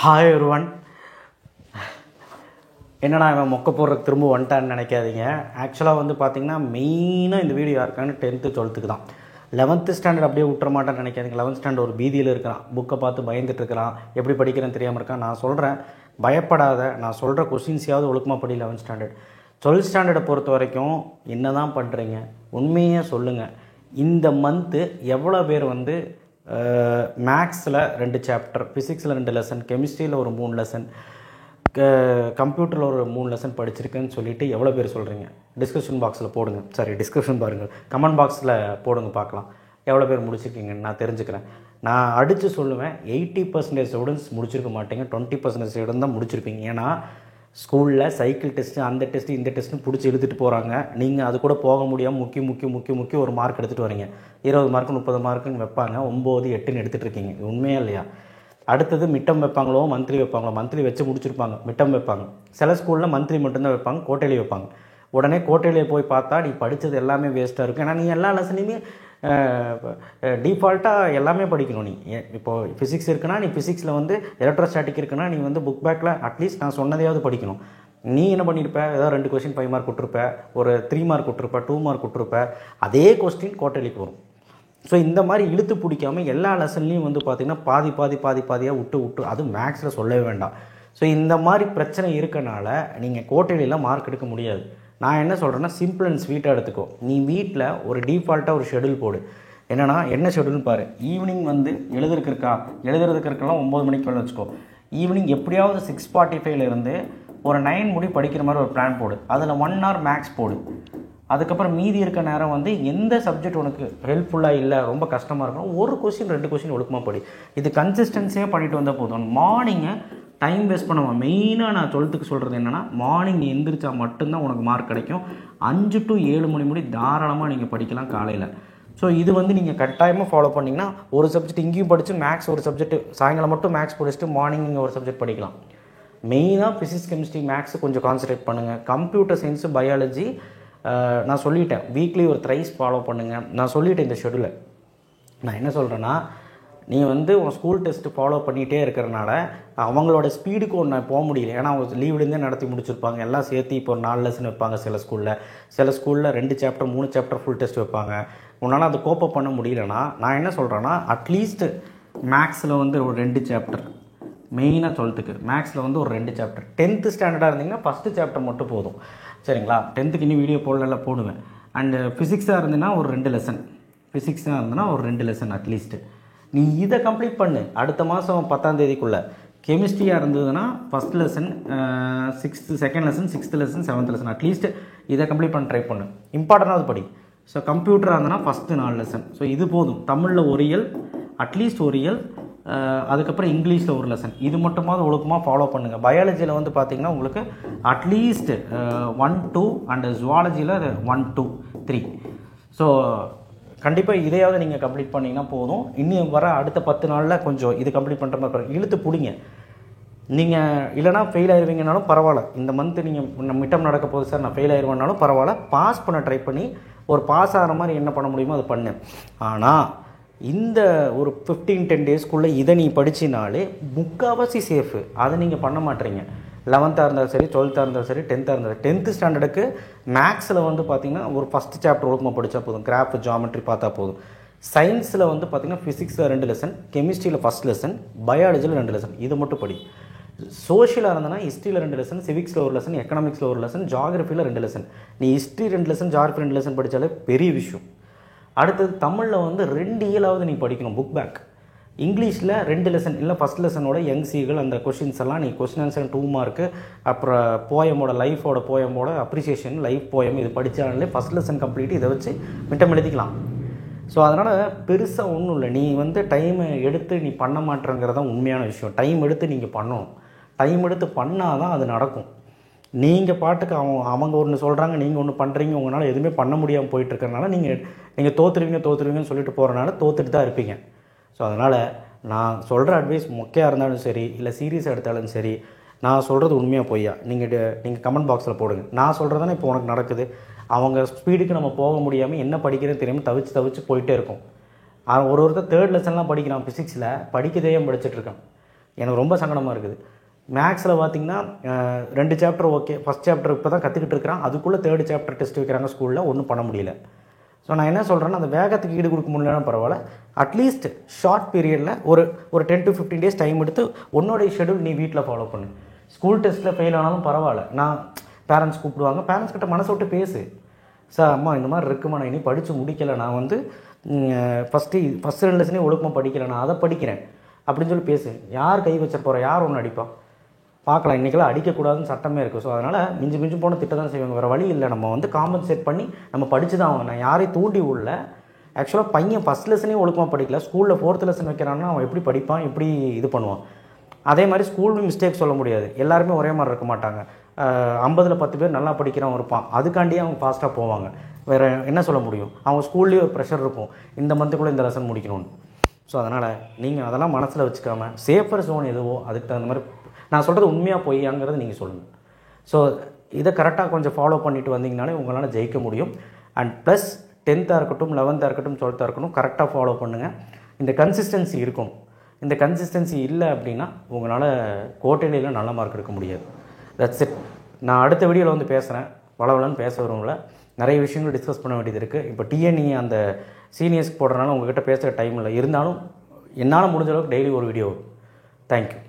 Hi ஒருவன். என்னடா இவன் மொக்க போடுறதுக்கு திரும்ப வந்துட்டான்னு நினைக்காதீங்க. ஆக்சுவலாக வந்து பார்த்திங்கன்னா மெயினாக இந்த வீடியோ யாருக்கான்னு 10th 12th தான். 11th ஸ்டாண்டர்ட் அப்படியே விட்டுற மாட்டேன்னு நினைக்காதீங்க. 11th ஸ்டாண்டர்ட் ஒரு பீதியில் இருக்கிறான், புக்கை பார்த்து பயந்துட்டு இருக்கிறான், எப்படி படிக்கிறேன்னு தெரியாமல் இருக்கான். நான் சொல்கிறேன், பயப்படாத, நான் சொல்கிற கொஸ்டின்ஸையாவது ஒழுக்கமாக படி. 11th ஸ்டாண்டர்ட் 12th ஸ்டாண்டர்டை பொறுத்த வரைக்கும் என்ன தான் பண்ணுறீங்க உண்மையே சொல்லுங்கள். இந்த மந்த்து எவ்வளோ பேர் வந்து மேக்ஸில் 2 சாப்டர், ஃபிசிக்ஸில் 2 லெசன், கெமிஸ்ட்ரியில் ஒரு 3 லெசன், கம்ப்யூட்டரில் ஒரு 3 லெசன் படிச்சிருக்கேன்னு சொல்லிவிட்டு எவ்வளோ பேர் சொல்கிறீங்க? டிஸ்கிரிப்ஷன் பாக்ஸில் போடுங்க. டிஸ்கிரிப்ஷன் பாருங்கள், கமெண்ட் பாக்ஸில் போடுங்க, பார்க்கலாம் எவ்வளோ பேர் முடிச்சிருக்கீங்கன்னு நான் தெரிஞ்சுக்கிறேன். நான் அடித்து சொல்லுவேன், 80% ஸ்டூடெண்ட்ஸ் முடிச்சிருக்க மாட்டேங்க, 20% ஸ்டூடெண்ட் தான் முடிச்சிருப்பீங்க. ஏன்னா ஸ்கூலில் சைக்கிள் டெஸ்ட்டு, அந்த டெஸ்ட்டு, இந்த டெஸ்ட்டுன்னு பிடிச்சி எடுத்துகிட்டு போகிறாங்க. நீங்கள் அது கூட போக முடியாமல் முக்கிய ஒரு மார்க் எடுத்துகிட்டு வரீங்க. 20 மார்க்கு 30 மார்க்குன்னு வைப்பாங்க, 9, 8ன்னு எடுத்துகிட்டு இருக்கீங்க. உண்மையா இல்லையா? அடுத்தது மிட்டம் வைப்பாங்களோ, மந்த்லி வைப்பாங்களோ, மந்த்லி வச்சு முடிச்சிருப்பாங்க, மிட்டம் வைப்பாங்க. சில ஸ்கூலில் மந்த்லி மட்டும்தான் வைப்பாங்க, கோட்டையிலே வைப்பாங்க. உடனே கோட்டையிலே போய் பார்த்தா நீ படித்தது எல்லாமே வேஸ்ட்டாக இருக்கும். ஏன்னா நீ எல்லா லெசனையுமே டிஃபால்ட்டாக எல்லாமே படிக்கணும். நீ இப்போது ஃபிசிக்ஸ் இருக்குன்னா நீ ஃபிசிக்ஸில் வந்து எலக்ட்ரோஸ்டாட்டிக் இருக்குன்னா நீ வந்து புக் பேக்கில் அட்லீஸ்ட் நான் சொன்னதையாவது படிக்கணும். நீ என்ன பண்ணியிருப்ப? ஏதோ 2 கொஸ்டின் 5 மார்க் விட்டுருப்ப, ஒரு 3 மார்க் விட்டுருப்ப, 2 மார்க் விட்டுருப்ப. அதே கொஸ்டின் கோட்டையிലേക്ക് வரும். ஸோ இந்த மாதிரி இழுத்து பிடிக்காமல் எல்லா லெசன்லேயும் வந்து பார்த்திங்கன்னா பாதியாக விட்டு அது மேக்ஸில் சொல்லவே வேண்டாம். ஸோ இந்த மாதிரி பிரச்சனை இருக்கனால நீங்கள் கோட்டையிலாம் மார்க் எடுக்க முடியாது. நான் என்ன சொல்கிறேன்னா, சிம்பிள் அண்ட் ஸ்வீட்டாக எடுத்துக்கோ. நீ வீட்டில் ஒரு டிஃபால்ட்டாக ஒரு ஷெடியூல் போடு. என்னென்னா, என்ன ஷெடியூல்னு பாரு. ஈவினிங் வந்து எழுதுறதுக்கு 9 மணிக்கு மேலே வச்சுக்கோ. ஈவினிங் எப்படியாவது 6:45 ஒரு 9 முடி படிக்கிற மாதிரி ஒரு பிளான் போடு. அதில் 1 hour மேக்ஸ் போடு. அதுக்கப்புறம் மீதி இருக்க நேரம் வந்து எந்த சப்ஜெக்ட் உனக்கு ஹெல்ப்ஃபுல்லாக இல்லை, ரொம்ப கஷ்டமாக இருக்கணும், ஒரு கொஸ்டின் 2 கொஸ்டின் ஒழுக்கமாக படி. இது கன்சிஸ்டன்சியாக பண்ணிட்டு வந்தால் போதும். மார்னிங்கை டைம் வேஸ்ட் பண்ணுவான். மெயினாக நான் 12th சொல்கிறது என்னென்னா, மார்னிங் நீ எந்திரிச்சா மட்டும்தான் உனக்கு மார்க் கிடைக்கும். 5 to 7 மணி முடி தாராளமாக நீங்கள் படிக்கலாம் காலையில். ஸோ இது வந்து நீங்கள் கட்டாயமாக ஃபாலோ பண்ணிங்கன்னா ஒரு சப்ஜெக்ட் இங்கேயும் படித்து மேக்ஸ் ஒரு சப்ஜெக்ட் சாயங்காலம் மட்டும் மேக்ஸ் படிச்சுட்டு மார்னிங் நீங்கள் ஒரு சப்ஜெக்ட் படிக்கலாம். மெயினாக ஃபிசிக்ஸ், கெமிஸ்ட்ரி, மேக்ஸு கொஞ்சம் கான்சன்ட்ரேட் பண்ணுங்கள். கம்ப்யூட்டர் சயின்ஸு, பயாலஜி நான் சொல்லிட்டேன், வீக்லி ஒரு த்ரைஸ் ஃபாலோ பண்ணுங்கள். நான் சொல்லிட்டேன் இந்த ஷெடியூலை. நான் என்ன சொல்கிறேன்னா, நீ வந்து உன் ஸ்கூல் டெஸ்ட்டு ஃபாலோ பண்ணிகிட்டே இருக்கிறனால அவங்களோட ஸ்பீடுக்கு ஒன்று போக முடியல. ஏன்னா அவங்க லீவ்லேருந்தே நடத்தி முடிச்சிருப்பாங்க. எல்லாம் சேர்த்து இப்போ ஒரு 4 லெசன் வைப்பாங்க சில ஸ்கூலில் 2 சாப்டர் 3 சாப்டர் ஃபுல் டெஸ்ட் வைப்பாங்க. உன்னால் அது கோப்பப் பண்ண முடியலன்னா நான் என்ன சொல்கிறேன்னா, அட்லீஸ்ட் மேக்ஸில் வந்து ஒரு 2 சாப்டர், மெயினாக 12th மேக்ஸில் வந்து ஒரு 2 சாப்டர். 10th ஸ்டாண்டர்டாக இருந்தீங்கன்னா 1st சாப்டர் மட்டும் போதும், சரிங்களா? 10th இன்னும் வீடியோ போடுவேன். அண்டு ஃபிசிக்ஸாக இருந்ததுன்னா ஒரு 2 லெசன், ஃபிசிக்ஸாக இருந்ததுன்னா ஒரு 2 லெசன் அட்லீஸ்ட்டு நீ இதை கம்ப்ளீட் பண்ணு. அடுத்த மாதம் 10ஆம் தேதிக்குள்ளே கெமிஸ்ட்ரியாக இருந்ததுன்னா 1st lesson, 2nd lesson, 6th lesson, 7th lesson at least இதை கம்ப்ளீட் பண்ண ட்ரை பண்ணு. இம்பார்ட்டண்டாவது படி. ஸோ கம்ப்யூட்டராக இருந்ததுன்னா ஃபஸ்ட்டு 4 லெசன். ஸோ இது போதும். தமிழில் ஒரு இயல், அட்லீஸ்ட் ஒரு இயல், அதுக்கப்புறம் இங்கிலீஷில் ஒரு லெசன். இது மட்டுமாவது ஒழுக்கமாக ஃபாலோ பண்ணுங்கள். பயாலஜியில் வந்து பார்த்திங்கன்னா உங்களுக்கு அட்லீஸ்ட் 1, 2 அண்டு ஜுவாலஜியில் 1, 2, 3. ஸோ கண்டிப்பாக இதையாவது நீங்கள் கம்ப்ளீட் பண்ணிங்கன்னா போதும். இன்னும் வர அடுத்த 10 நாளில் கொஞ்சம் இது கம்ப்ளீட் பண்ணுற மாதிரி இழுத்து பிடிங்க. நீங்கள் இல்லைனா ஃபெயில் ஆயிடுவீங்கனாலும் பரவாயில்ல. இந்த மந்த்து நீங்கள் மிட்டம் நடக்க போகுது சார், நான் ஃபெயில் ஆயிடுவேன்னாலும் பரவாயில்ல. பாஸ் பண்ண ட்ரை பண்ணி ஒரு பாஸ் ஆகிற மாதிரி என்ன பண்ண முடியுமோ அதை பண்ணு. ஆனால் இந்த ஒரு 15-10 டேஸ்க்குள்ளே இதை நீ படிச்சினாலே முக்கால்வாசி சேஃபு. அதை நீங்கள் பண்ண மாட்டீங்க. 11th இருந்தாலும் சரி, 12th இருந்தாலும் சரி, 10th இருந்தாலும். 10th ஸ்டாண்டர்டுக்கு மேக்ஸில் வந்து பார்த்திங்கன்னா ஒரு 1st சாப்டர் ஒழுக்கமாக படித்தா போதும். கிராஃப், ஜாமெட்ரி பார்த்தா போதும். சயின்ஸில் வந்து பார்த்திங்கன்னா ஃபிசிக்ஸில் 2 லெசன், கெமிஸ்ட்ரியில் 1st லெசன், பயாலஜியில் 2 லெசன், இது மட்டும் படி. சோஷியலாக இருந்தனா ஹிஸ்ட்ரியில் 2 லெசன், சிவிக்ஸில் ஒரு லெசன், எக்கனாமிக்ஸில் ஒரு லெசன், ஜாகிரஃபியில் 2 லெசன். நீ ஹிஸ்ட்ரி 2 லெசன், ஜாகிரஃபி 2 லெசன் படித்தாலே பெரிய விஷயம். அடுத்தது தமிழில் வந்து 2 இயலாவது நீ படிக்கணும், புக் பேக். இங்கிலீஷில் 2 லெசன் இல்லை 1st லெசனோட யங் சீகள் அந்த கொஷின்ஸ் எல்லாம் நீ கொஸ்டின் ஆன்சர் 2 மார்க்கு, அப்புறம் போயமோட போயமோட அப்ரிசியேஷன் லைஃப் போயம் இது படித்தாலே 1st லெசன் கம்ப்ளீட். இதை வச்சு மிட்டம் எழுதிக்கலாம். ஸோ அதனால் பெருசாக ஒன்றும் இல்லை. நீ வந்து டைமை எடுத்து நீ பண்ண மாட்டேங்கிறது தான் உண்மையான விஷயம். டைம் எடுத்து நீங்கள் பண்ணணும். டைம் எடுத்து பண்ணால் தான் அது நடக்கும். நீங்கள் பாட்டுக்கு அவங்க ஒன்று சொல்கிறாங்க, நீங்கள் ஒன்று பண்ணுறீங்க, உங்களால் எதுவுமே பண்ண முடியாமல் போயிட்டுருக்கறனால நீங்கள் தோற்றுருவீங்கன்னு சொல்லிட்டு போகிறனால தோற்றுட்டு தான் இருப்பீங்க. ஸோ அதனால் நான் சொல்கிற அட்வைஸ் மொக்கையாக இருந்தாலும் சரி, இல்லை சீரியஸாக எடுத்தாலும் சரி, நான் சொல்கிறது உண்மையாக பொய்யா நீங்கள் கமெண்ட் பாக்ஸில் போடுங்க. நான் சொல்கிறது தானே இப்போ உனக்கு நடக்குது. அவங்க ஸ்பீடுக்கு நம்ம போக முடியாமல் என்ன படிக்கிறேன்னு தெரியாமல் தவிச்சு போயிட்டே இருக்கும். ஒருத்தர் 3rd லெசன்லாம் படிக்கிறான், ஃபிசிக்ஸில் படிக்கதே படிச்சுட்ருக்கான். எனக்கு ரொம்ப சங்கடமாக இருக்குது. மேக்ஸில் பார்த்திங்கன்னா 2 சாப்டர் ஓகே, ஃபஸ்ட் சாப்டர் இப்போ தான் கற்றுக்கிட்டு இருக்கிறான், அதுக்குள்ளே 3rd சாப்டர் டெஸ்ட் வைக்கிறாங்க ஸ்கூலில், ஒன்றும் பண்ண முடியல. ஸோ நான் என்ன சொல்கிறேன்னா, அந்த வேகத்துக்கு ஈடு கொடுக்க முடியலன்னா பரவாயில்ல, அட்லீஸ்ட் ஷார்ட் பீரியடில் ஒரு 10 to 15 days டைம் எடுத்து உன்னோடைய ஷெடியூல் நீ வீட்டில் ஃபாலோ பண்ணு. ஸ்கூல் டெஸ்ட்டில் ஃபெயில் ஆனாலும் பரவாயில்ல, நான் பேரண்ட்ஸ் கூப்பிடுவாங்க, பேரண்ட்ஸ் கிட்ட மனசை விட்டு பேசு. சார் அம்மா இந்த மாதிரி இருக்குமா, நான் இனி படித்து முடிக்கலை, நான் வந்து ஃபஸ்ட்டு 2 லெசனே ஒழுக்கமாக படிக்கலை, நான் அதை படிக்கிறேன் அப்படின்னு சொல்லி பேசு. யார் கை வச்ச போகிற, யார் ஒன்று அடிப்பா பார்க்கலாம். இன்றைக்கெல்லாம் அடிக்கக்கூடாதுன்னு சட்டமே இருக்குது. ஸோ அதனால் மிஞ்சி போன திட்டம் தான் செய்வாங்க, வேறு வழி இல்லை. நம்ம வந்து காம்பன்சேட் பண்ணி நம்ம படித்து தான் ஆகணும். நான் யாரையும் தூண்டி உள்ள ஆக்சுவலாக பையன் ஃபஸ்ட் லெசனே ஒழுக்கமாக படிக்கல, ஸ்கூலில் 4th லெசன் வைக்கிறான்னா அவன் எப்படி படிப்பான், எப்படி இது பண்ணுவான். அதே மாதிரி ஸ்கூலும் மிஸ்டேக் சொல்ல முடியாது, எல்லாருமே ஒரே மாதிரி இருக்க மாட்டாங்க. 50ல் 10 பேர் நல்லா படிக்கிறவன் இருப்பான், அதுக்காண்டியே அவங்க ஃபாஸ்ட்டாக போவாங்க. வேறு என்ன சொல்ல முடியும், அவங்க ஸ்கூல்லேயே ஒரு ப்ரெஷர் இருக்கும், இந்த மந்த்துக்குள்ளே இந்த லெசன் முடிக்கணும்னு. ஸோ அதனால் நீங்கள் அதெல்லாம் மனசில் வச்சுக்காமல் சேஃபர் ஜோன் எதுவோ அதுக்கு தகுந்த மாதிரி, நான் சொல்கிறது உண்மையாக பொய்யாங்கிறது நீங்கள் சொல்லுங்கள். ஸோ இதை கரெக்டாக கொஞ்சம் ஃபாலோ பண்ணிட்டு வந்தீங்கனாலே உங்களால் ஜெயிக்க முடியும். அண்ட் ப்ளஸ் 10th இருக்கட்டும் 11th இருக்கட்டும் 12th இருக்கட்டும் கரெக்டாக ஃபாலோ பண்ணுங்கள். இந்த கன்சிஸ்டன்சி இருக்கும். இந்த கன்சிஸ்டன்சி இல்லை அப்படின்னா உங்களால் கோட்டையில நல்ல மார்க் எடுக்க முடியாது. That's it. நான் அடுத்த வீடியோவில் வந்து பேசுகிறேன், வளவலன்னு பேச வருவங்கள நிறைய விஷயங்கள் டிஸ்கஸ் பண்ண வேண்டியது இருக்குது. இப்போ டிஎன்இ அந்த சீனியர்ஸ்க்கு போடுறதுனால உங்கள்கிட்ட பேசுகிற டைம் இல்லை, இருந்தாலும் என்னால் முடிஞ்ச அளவுக்கு டெய்லி ஒரு வீடியோ. தேங்க்யூ.